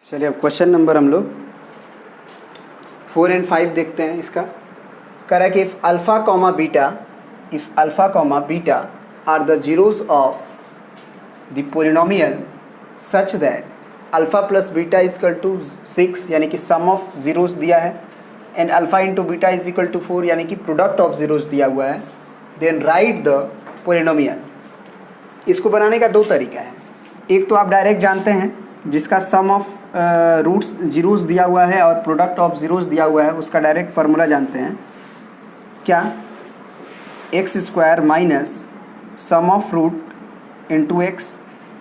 चलिए अब question number हम लोग 4 और 5 देखते हैं। इसका कह रहा है कि if alpha comma beta are the zeros of the polynomial such that alpha plus beta is equal to 6 यानी कि सम ऑफ जीरोज दिया है, and alpha into beta is equal to 4 यानी कि प्रोडक्ट ऑफ जीरोज दिया हुआ है, then right the polynomial. इसको बनाने का दो तरीका है। एक तो आप डायरेक्ट जानते हैं जिसका सम ऑफ रूट्स जीरोज दिया हुआ है और प्रोडक्ट ऑफ जीरोज दिया हुआ है, उसका डायरेक्ट फार्मूला जानते हैं क्या, x square minus sum of root into x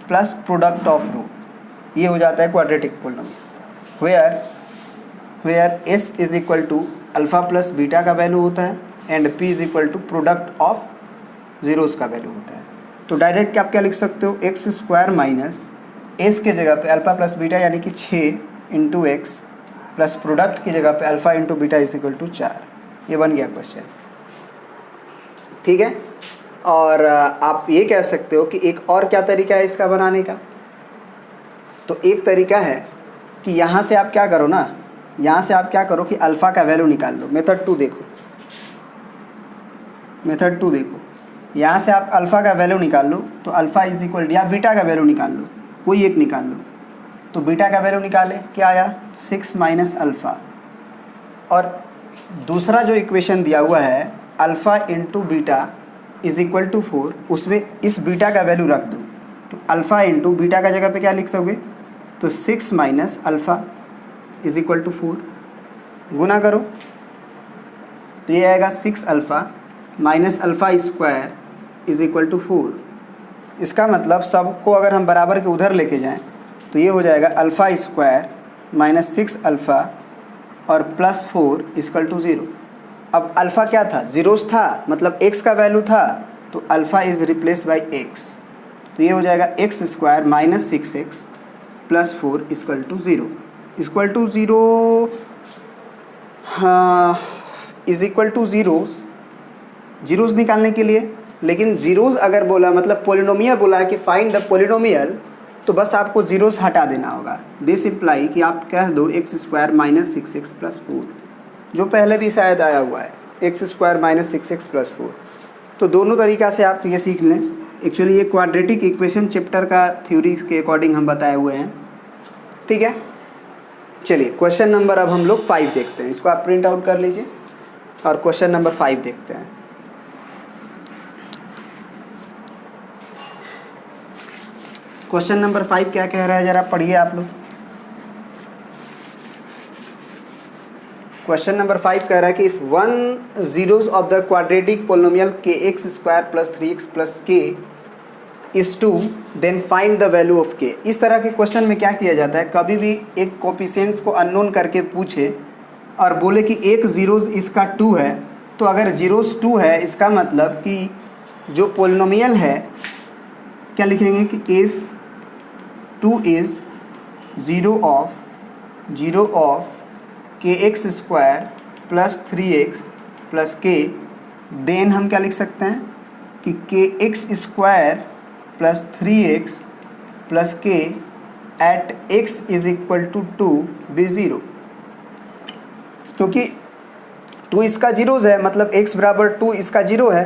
plus product of root, ये हो जाता है quadratic polynomial where S is equal to alpha plus beta का वैल्यू होता है and P is equal to product of zeros का value होता है। तो डायरेक्ट आप क्या लिख सकते हो, एक्स स्क्वायर माइनस एस के जगह पे अल्फ़ा प्लस बीटा यानी कि 6 इंटू एक्स प्लस प्रोडक्ट की जगह पे alpha into beta is equal to 4। ये बन गया क्वेश्चन, ठीक है। और आप ये कह सकते हो कि एक और क्या तरीका है इसका बनाने का। तो एक तरीका है कि यहाँ से आप क्या करो ना, यहाँ से आप क्या करो कि अल्फ़ा का वैल्यू निकाल लो। मेथड 2 देखो, मेथड 2 देखो, यहाँ से आप अल्फ़ा का वैल्यू निकाल लो तो अल्फ़ा इज इक्वल, या बीटा का वैल्यू निकाल लो, कोई एक निकाल लो। तो बीटा का वैल्यू निकाले, क्या आया 6 माइनस अल्फ़ा, और दूसरा जो इक्वेशन दिया हुआ है alpha into beta is equal to 4, उसमें इस बीटा का वैल्यू रख दो। तो अल्फ़ा इंटू बीटा का जगह पे क्या लिख सकोगे, तो 6 minus alpha is equal to 4, गुना करो तो ये आएगा 6 alpha minus alpha square is equal to 4। इसका मतलब सबको अगर हम बराबर के उधर लेके जाएं तो ये हो जाएगा अल्फ़ा स्क्वायर माइनस 6 अल्फ़ा और प्लस 4 इक्वल टू 0। अब अल्फ़ा क्या था, जीरोस था, मतलब x का वैल्यू था, तो alpha is replace by x। तो ये हो जाएगा x square minus 6x plus 4 equal to 0, equal to 0, हाँ is equal to zeros, zeros निकालने के लिए। लेकिन जीरोस अगर बोला मतलब पोलिनोमियल बोला है कि फाइंड द पोलिनोमियल, तो बस आपको जीरोस हटा देना होगा। दिस इम्प्लाई कि आप कह दो x square minus 6x plus 4, जो पहले भी शायद आया हुआ है, x square minus 6x plus 4। तो दोनों तरीक़ा से आप ये सीख लें। एक्चुअली ये क्वाड्रेटिक इक्वेशन चैप्टर का थ्योरी के अकॉर्डिंग हम बताए हुए हैं, ठीक है। चलिए क्वेश्चन नंबर अब हम लोग 5 देखते हैं। इसको आप प्रिंट आउट कर लीजिए और क्वेश्चन नंबर 5 देखते हैं। क्वेश्चन नंबर 5 क्या कह रहा है, ज़रा पढ़िए आप लोग। क्वेश्चन नंबर 5 कह रहा है कि if one zeroes of the quadratic polynomial k x square plus 3x plus k is 2 then find the value of k. इस तरह के क्वेश्चन में क्या किया जाता है, कभी भी एक कोफिशिएंट्स को अननोन करके पूछे और बोले कि एक जीरोज इसका 2 है, तो अगर जीरोज 2 है इसका मतलब कि जो पोलिनोमियल है क्या लिखेंगे कि if 2 is zero of k x square plus 3x plus k, then हम क्या लिख सकते हैं कि k x square plus 3x plus k at x is equal to 2 be 0। क्योंकि 2 इसका जीरोज है, मतलब x बराबर 2 इसका जीरो है,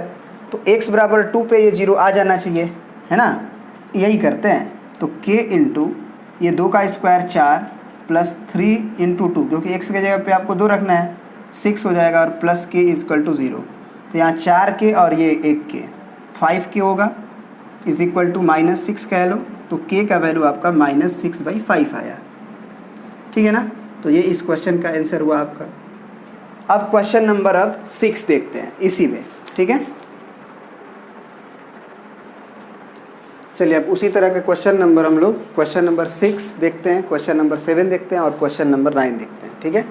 तो x बराबर 2 पे ये जीरो आ जाना चाहिए, है ना। यही करते हैं। तो k इंटू ये 2 का स्क्वायर 4 प्लस 3 इंटू 2, क्योंकि x के जगह पे आपको 2 रखना है, 6 हो जाएगा, और plus k is equal to 0। तो यहाँ 4k और ये 1k 5k होगा, इज इक्वल टू माइनस 6 कह लो। तो k का वैल्यू आपका माइनस 6/5 आया, ठीक है ना। तो ये इस क्वेश्चन का आंसर हुआ आपका। अब क्वेश्चन नंबर अब 6 देखते हैं इसी में, ठीक है। चलिए अब उसी तरह का क्वेश्चन नंबर हम लोग क्वेश्चन नंबर 6 देखते हैं, क्वेश्चन नंबर 7 देखते हैं और क्वेश्चन नंबर 9 देखते हैं, ठीक है।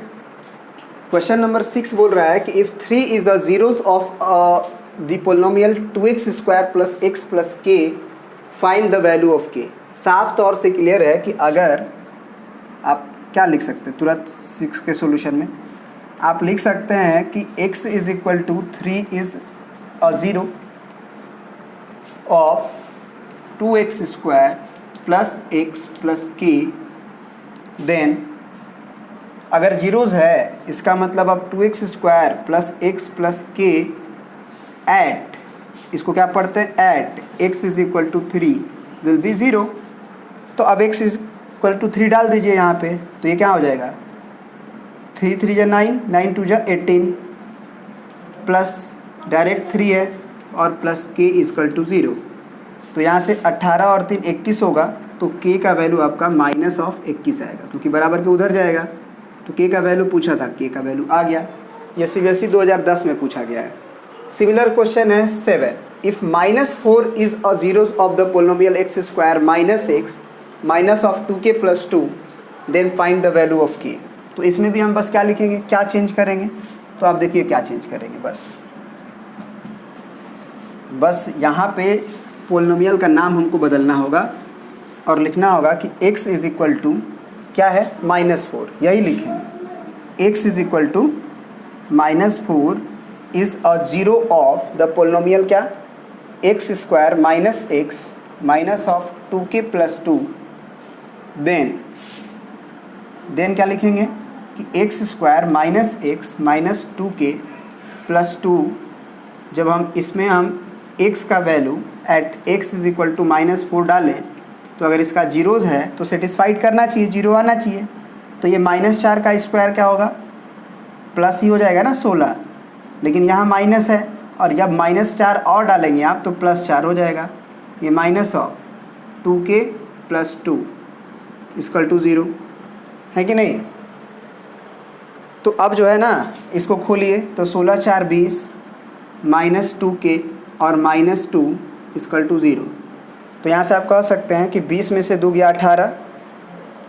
क्वेश्चन नंबर 6 बोल रहा है कि if 3 is the zeros of the polynomial 2x square plus x plus के फाइंड द वैल्यू ऑफ के। साफ तौर से क्लियर है कि अगर आप क्या लिख सकते हैं तुरंत 6 के सॉल्यूशन में, आप लिख सकते हैं कि x is equal to 3 is a zero of 2x square plus x plus k then अगर जीरोज़ है इसका मतलब अब 2x square plus x plus k at, इसको क्या पढ़ते हैं, at x is equal to 3 will be 0। तो अब x इज इक्वल टू 3 डाल दीजिए यहाँ पे, तो ये क्या हो जाएगा, 3 3 जा 9, 9 2 जा 18 प्लस डायरेक्ट 3 है और प्लस k इजकल टू 0। तो यहाँ से 18 और 3 21 होगा, तो k का वैल्यू आपका माइनस ऑफ 21 आएगा, क्योंकि बराबर के उधर जाएगा। तो k का वैल्यू पूछा था, k का वैल्यू आ गया। यह CBSE 2010 में पूछा गया है। सिमिलर क्वेश्चन है 7, if -4 is a zeros of the polynomial x square minus x minus of 2k plus 2 then find the value of k। तो इसमें भी हम बस क्या लिखेंगे, क्या चेंज करेंगे, तो आप देखिए क्या चेंज करेंगे, बस यहाँ पे पोलिनोमियल का नाम हमको बदलना होगा और लिखना होगा कि x इज इक्वल टू क्या है, -4, यही लिखेंगे। x is equal to -4 is a zero of the polynomial क्या, x square minus x minus of 2k plus 2। Then क्या लिखेंगे कि x square minus x minus 2k plus 2। जब हम इसमें हम x का value at x is equal to -4 डालें, तो अगर इसका जीरोज़ है तो सेटिस्फाइड करना चाहिए, जीरो आना चाहिए। तो ये -4 का स्क्वायर क्या होगा, प्लस ही हो जाएगा ना 16, लेकिन यहाँ माइनस है, और जब -4 और डालेंगे आप तो +4 हो जाएगा। ये minus of 2k plus 2 equal to 0 है कि नहीं। तो अब जो है ना, इसको खोलिए तो 16 4 20 माइनस 2k और माइनस 2 इक्वल टू 0। तो यहाँ से आप कह सकते हैं कि 20 में से 2 गया 18,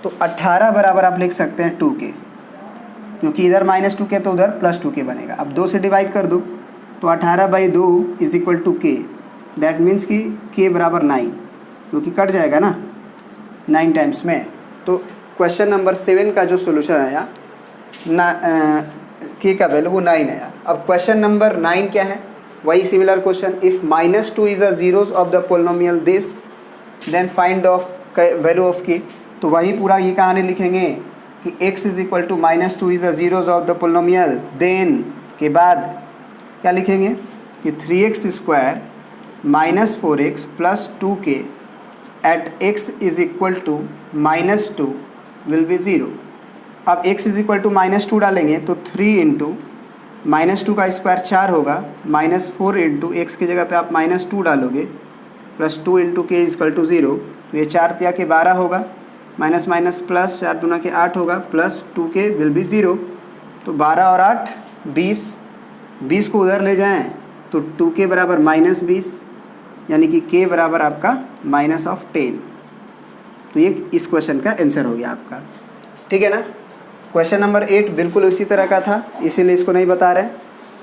तो 18 बराबर आप लिख सकते हैं 2k, क्योंकि इधर -2k तो उधर +2k बनेगा। अब 2 से डिवाइड कर दो तो 18/2 is equal to k, that means कि k बराबर 9, क्योंकि कट जाएगा ना 9 टाइम्स में। तो क्वेश्चन नंबर 7 का जो सोल्यूशन आया k का वैल्यू वो 9 आया। अब क्वेश्चन नंबर 9 क्या है, वही similar question, if -2 is a zeros of the polynomial this then find the value of k। तो वही पूरा ये कहानी लिखेंगे कि x is equal to -2 is a zeros of the polynomial, then के बाद क्या लिखेंगे कि 3x square minus 4x plus 2k at x is equal to -2 will be 0। अब x इज इक्वल टू -2 डालेंगे तो 3 इंटू -2 का स्क्वायर 4 होगा, -4 इंटू एक्स की जगह पे आप -2 डालोगे प्लस 2 इंटू के इजकल टू 0। तो ये 4 तिया के 12 होगा, माइनस माइनस प्लस 4 दूना के 8 होगा, प्लस 2k विल बी 0। तो 12 और 8 20, 20 को उधर ले जाएं तो 2k बराबर -20, यानी कि k बराबर आपका -10। तो ये इस क्वेश्चन का आंसर हो गया आपका, ठीक है ना। क्वेश्चन नंबर 8 बिल्कुल उसी तरह का था, इसीलिए इसको नहीं बता रहे।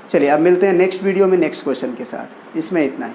चलिए अब मिलते हैं नेक्स्ट वीडियो में नेक्स्ट क्वेश्चन के साथ। इसमें इतना ही।